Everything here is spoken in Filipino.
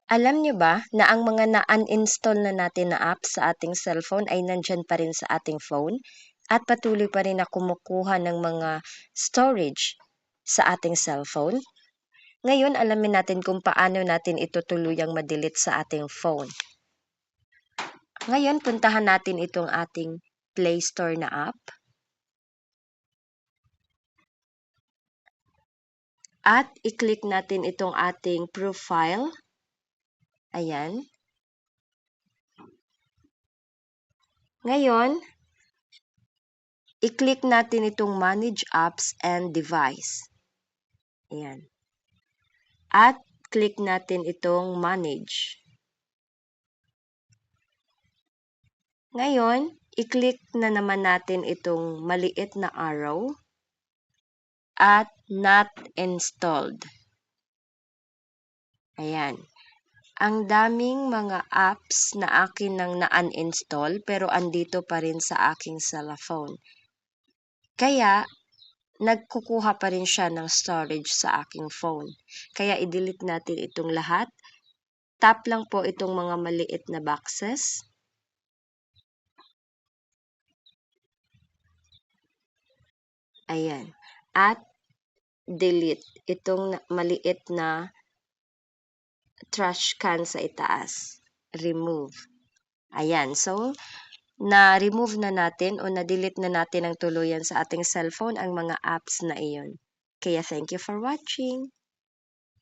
Alam niyo ba na ang mga na-uninstall na natin na apps sa ating cellphone ay nandiyan pa rin sa ating phone at patuloy pa rin na kumukuha ng mga storage sa ating cellphone? Ngayon, alamin natin kung paano natin ito tuluyang ma-delete sa ating phone. Ngayon, puntahan natin itong ating Play Store na app. At i-click natin itong ating profile. Ayan. Ngayon, i-click natin itong Manage Apps and Device. Ayan. At click natin itong Manage. Ngayon, i-click na naman natin itong maliit na arrow at Not Installed. Ayan. Ang daming mga apps na akin nang na-uninstall pero andito pa rin sa aking cellphone. Kaya, nagkukuha pa rin siya ng storage sa aking phone. Kaya i-delete natin itong lahat. Tap lang po itong mga maliit na boxes. Ayan. At delete itong maliit na trash can sa itaas. Remove. Ayan. So, na-remove na natin o na-delete na natin ng tuluyan sa ating cellphone ang mga apps na iyon. Kaya thank you for watching.